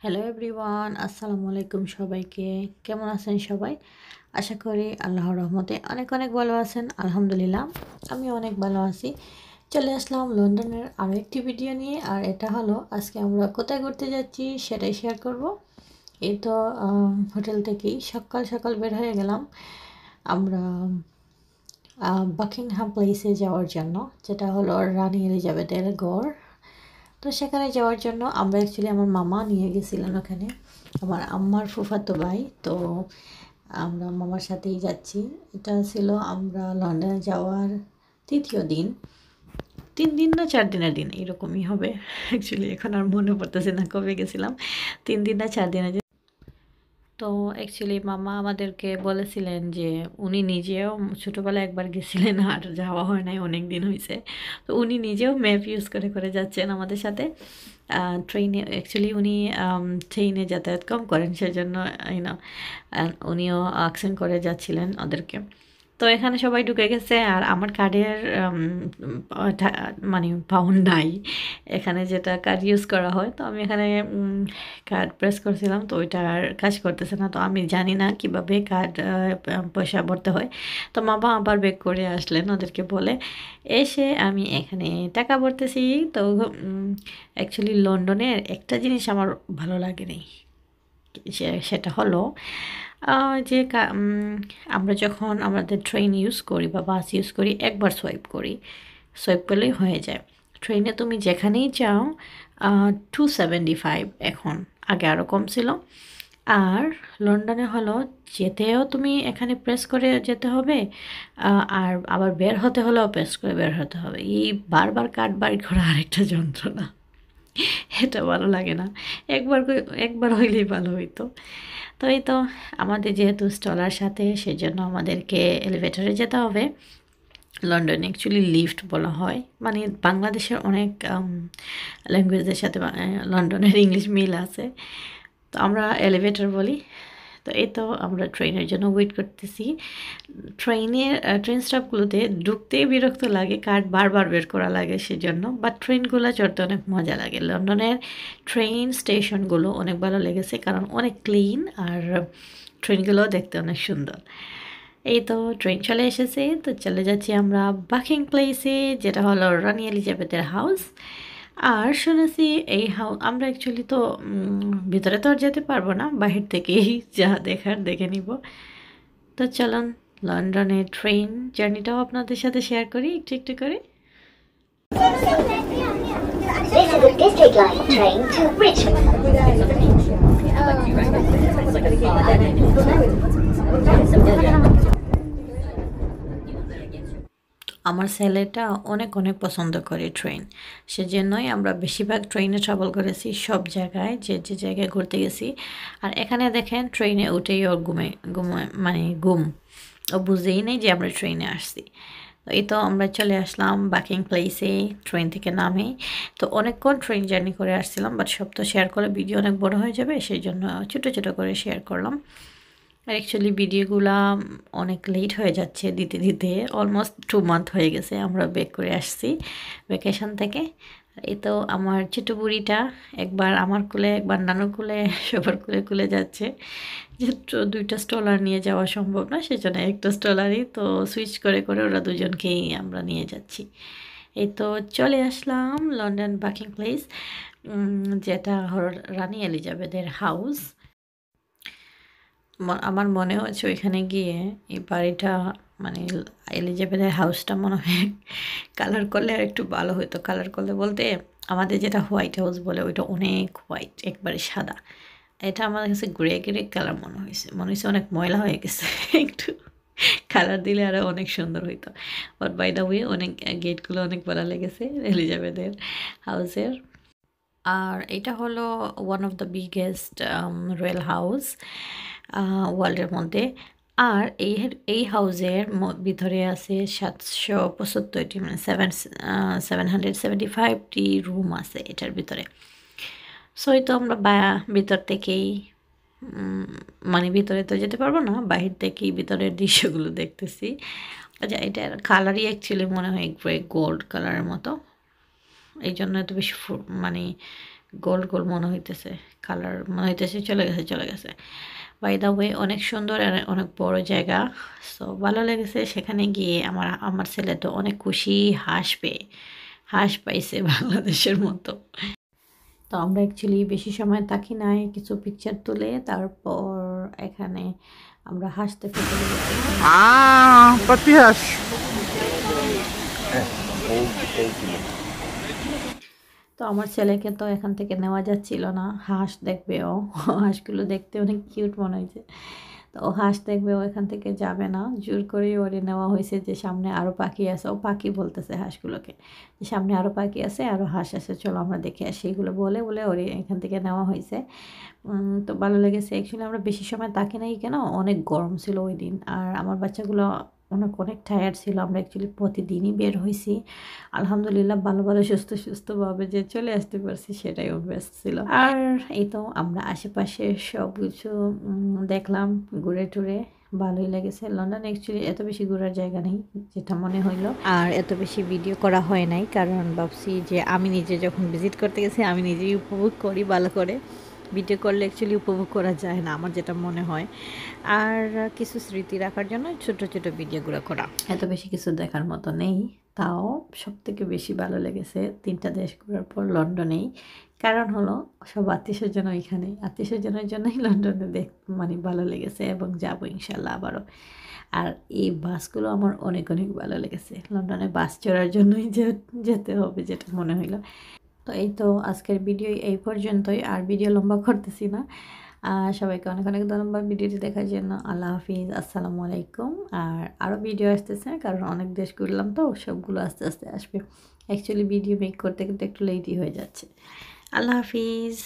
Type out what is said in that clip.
Hello everyone, আসসালামু আলাইকুম সবাইকে। কেমন আছেন সবাই? আশা করি আল্লাহর রহমতে অনেক অনেক ভালো আছেন। আলহামদুলিল্লাহ আমি অনেক ভালো আছি। চলে আসলাম লন্ডনের আরও একটি ভিডিও নিয়ে। আর এটা হলো আজকে আমরা কোথায় ঘুরতে যাচ্ছি সেটাই শেয়ার করব। এই তো হোটেল থেকেই সকাল সকাল বের হয়ে গেলাম আমরা বাকিংহাম প্লেসে যাওয়ার জন্য, যেটা হলো রানী এলিজাবেথের গড়। তো সেখানে যাওয়ার জন্য আমরা অ্যাকচুয়ালি আমার মামা নিয়ে গেছিলেন ওখানে, আমার আম্মার ফুফাতো ভাই। তো আমরা মামার সাথেই যাচ্ছি। এটা ছিল আমরা লন্ডনে যাওয়ার তৃতীয় দিন, 3 দিন না 4 দিনের দিন এরকমই হবে। অ্যাকচুয়ালি এখন আর মনে পড়তেছে না কবে গেছিলাম, 3 দিন না 4 দিনের। তো অ্যাকচুয়ালি মামা আমাদেরকে বলেছিলেন যে উনি নিজেও ছোটোবেলায় একবার গেছিলেন, আর যাওয়া হয় নাই, অনেক দিন হয়েছে। তো উনি নিজেও ম্যাপ ইউজ করে করে যাচ্ছেন আমাদের সাথে। ট্রেনে অ্যাকচুয়ালি উনি ট্রেনে যাতায়াত কম করেন, সেজন্য উনিও আকসেন্ট করে যাচ্ছিলেন ওদেরকে। তো এখানে সবাই ঢুকে গেছে, আর আমার কার্ডের মানে পাউন্ড নাই এখানে, যেটা কার্ড ইউজ করা হয়। তো আমি এখানে কার্ড প্রেস করছিলাম, তো ওইটা আর কাজ করতেছে না। তো আমি জানি না কিভাবে কার্ড পয়সা ভরতে হয়। তো বাবা আবার বেক করে আসলেন ওদেরকে বলে। এসে আমি এখানে টাকা ভরতেছি। তো অ্যাকচুয়ালি লন্ডনের একটা জিনিস আমার ভালো লাগেনি, সেটা হলো যে আমরা যখন আমাদের ট্রেন ইউজ করি বা বাস ইউজ করি, একবার সোয়াইপ করলেই হয়ে যায়। ট্রেনে তুমি যেখানেই যাও 275 এখন, আগে আরও কম ছিল। আর লন্ডনে হলো যেতেও তুমি এখানে প্রেস করে যেতে হবে, আর আবার বের হতে হলেও প্রেস করে বের হতে হবে। এই বারবার কার্ড বাড়ি করা আরেকটা যন্ত্রণা, এটা ভালো লাগে না। একবার হইলেই ভালো হইতো। তো এই তো আমাদের যেহেতু স্টলার সাথে, সেজন্য আমাদেরকে এলিভেটরে যেতে হবে। লন্ডনে অ্যাকচুয়ালি লিফট বলা হয়, মানে বাংলাদেশের অনেক ল্যাঙ্গুয়েজের সাথে লন্ডনের ইংলিশ মিল আছে। তো আমরা এলিভেটর বলি। তো এই তো আমরা ট্রেনের জন্য ওয়েট করতেছি। ট্রেন স্টপগুলোতে ঢুকতেই বিরক্ত লাগে, কার্ড বারবার বের করা লাগে সেজন্য। বাট ট্রেনগুলো চড়তে অনেক মজা লাগে। লন্ডনের ট্রেন স্টেশনগুলো অনেক ভালো লেগেছে, কারণ অনেক ক্লিন, আর ট্রেনগুলো দেখতে অনেক সুন্দর। এই তো ট্রেন চলে এসেছে, তো চলে যাচ্ছি আমরা বাকিং প্লেসে, যেটা হলো রানী এলিজাবেথের হাউস। আর শুনেছি এই আমরা অ্যাকচুয়ালি তো ভিতরে তো আর যেতে পারবো না, বাহির থেকেই যা দেখার দেখে নিব। তো চলুন লন্ডনের ট্রেন জার্নিটাও আপনাদের সাথে শেয়ার করি একটু একটু করে। This is a District Line train to Richmond. আমার ছেলেটা অনেক অনেক পছন্দ করে ট্রেন, সেজন্যই আমরা বেশিরভাগ ট্রেনে ট্রাভেল করেছি সব জায়গায়, যে যে জায়গায় ঘুরতে গেছি। আর এখানে দেখেন ট্রেনে উঠেই ওর ঘুম, ও বুঝেই নেই যে আমরা ট্রেনে আসছি। তো এই তো আমরা চলে আসলাম বাকিং প্লেসে ট্রেন থেকে নামে। তো অনেকক্ষণ ট্রেন জার্নি করে আসছিলাম, বাট সব তো শেয়ার করে ভিডিও অনেক বড় হয়ে যাবে, সেই জন্য ছোটো ছোটো করে শেয়ার করলাম। আর অ্যাকচুয়ালি ভিডিওগুলা অনেক লেট হয়ে যাচ্ছে দিতে দিতে, অলমোস্ট 2 মান্থ হয়ে গেছে আমরা ব্যাক করে আসছি ভ্যাকেশন থেকে। এই তো আমার ছোটো বুড়িটা একবার আমার কোলে একবার নানুর কোলে সবার কোলে কোলে যাচ্ছে। যেহেতু 2টা স্ট্রলার নিয়ে যাওয়া সম্ভব না, সেজন্য একটা স্ট্রলারই তো সুইচ করে করে ওরা দুজনকেই আমরা নিয়ে যাচ্ছি। এই তো চলে আসলাম লন্ডন বাকিং প্লেস, যেটা রানী এলিজাবেথের হাউস। আমার মনে হচ্ছে ওইখানে গিয়ে এই বাড়িটা, মানে এলিজাবেথের হাউসটা মনে হয় কালার করলে আর একটু ভালো হতো। কালার করলে বলতে আমাদের যেটা হোয়াইট হাউস বলে, ওইটা অনেক হোয়াইট, একবারে সাদা। এটা আমার কাছে গ্রে গ্রে কালার মনে হয়েছে অনেক ময়লা হয়ে গেছে। একটু কালার দিলে আরও অনেক সুন্দর হইতো। বাট বাই দ্য ওয়ে অনেক গেটগুলো অনেক ভালো লেগেছে এলিজাবেথের হাউসের। আর এটা হলো one of the biggest royal house ওয়ার্ল্ডের মধ্যে। আর এই হাউসের ভিতরে আছে 775টি, মানে 775টি রুম আছে এটার ভিতরে। সো এই তো আমরা ভিতর থেকেই মানে ভিতরে তো যেতে পারবো না, বাহির থেকেই ভিতরের দৃশ্যগুলো দেখতেছি। আচ্ছা, এটার কালারই অ্যাকচুয়ালি মনে হয় গ্রে গোল্ড কালারের মতো, এই জন্য এত বেশি মানে গোল গোল মনে হইতেছে, কালার মনে হইতেছে চলে গেছে। বাই দ্য ওয়ে অনেক সুন্দর আর অনেক বড় জায়গা। সো ভালো লেগেছে সেখানে গিয়ে। আমার ছেলে তো অনেক খুশি, হাঁস পাইছে বাংলাদেশের মতো। তো আমরা অ্যাকচুয়ালি বেশি সময় থাকি নাই, কিছু পিকচার তুলে তারপর এখানে আমরা হাঁস দেখতে চলে গেছি। পাতি হাঁস। তো আমার ছেলেকে তো এখান থেকে নেওয়া যাচ্ছিল না, হাঁস দেখবে ও, হাঁসগুলো দেখতে অনেক কিউট মনে হয়েছে। তো ও হাঁস দেখবে, ও এখান থেকে যাবে না, জোর করে ওরে নেওয়া হয়েছে যে সামনে আরও পাখি আছে। ও পাখি বলতেছে হাঁসগুলোকে যে সামনে আরও পাখি আছে, আরও হাঁস আছে, চলো আমরা দেখে আসি, এগুলো বলে বলে ওরে এখান থেকে নেওয়া হয়েছে। তো ভালো লেগেছে। অ্যাকচুয়ালি আমরা বেশি সময় তাকি নাই, কেন অনেক গরম ছিল ওই দিন, আর আমার বাচ্চাগুলো অনেক টায়ার্ড ছিল। আমরা অ্যাকচুয়ালি প্রতিদিনই বের হয়েছি, আলহামদুলিল্লাহ ভালো সুস্থভাবে যে চলে আসতে পারছি, সেটাই বেস্ট ছিল। আর এই তো আমরা আশেপাশে সব কিছু দেখলাম, ঘুরে টুরে ভালোই লেগেছে। লন্ডন অ্যাকচুয়ালি এত বেশি ঘোরার জায়গা নেই যেটা মনে হইলো, আর এত বেশি ভিডিও করা হয় নাই, কারণ ভাবছি যে আমি নিজে যখন ভিজিট করতে গেছি আমি নিজেই উপভোগ করি ভালো করে। ভিডিও করলে অ্যাকচুয়ালি উপভোগ করা যায় না, আমার যেটা মনে হয়। আর কিছু স্মৃতি রাখার জন্য ছোট ছোট ভিডিওগুলো করা, এত বেশি কিছু দেখার মতো নেই। তাও সবথেকে বেশি ভালো লেগেছে 3টা দেশ ঘোরার পর লন্ডনেই। কারণ হলো সব আত্মীয়স্বজন ওইখানেই, আত্মীয়স্বজনের জন্যই লন্ডনে মানে ভালো লেগেছে, এবং যাবো ইনশাল্লাহ আবারও। আর এই বাসগুলো আমার অনেক ভালো লেগেছে, লন্ডনে বাস চড়ার জন্যই যেতে হবে যেটা মনে হইলো। তো এই তো আজকের ভিডিও এই পর্যন্তই, আর ভিডিও লম্বা করতেছি না। সবাইকে অনেক ধন্যবাদ ভিডিওটি দেখার জন্য। আল্লাহ হাফিজ, আসসালামু আলাইকুম। আর আরও ভিডিও আসতেছে, কারণ অনেক দেশ ঘুরলাম তো, সবগুলো আস্তে আস্তে আসবে। অ্যাকচুয়ালি ভিডিও মেক করতে কিন্তু একটু লেটই হয়ে যাচ্ছে। আল্লাহ হাফিজ।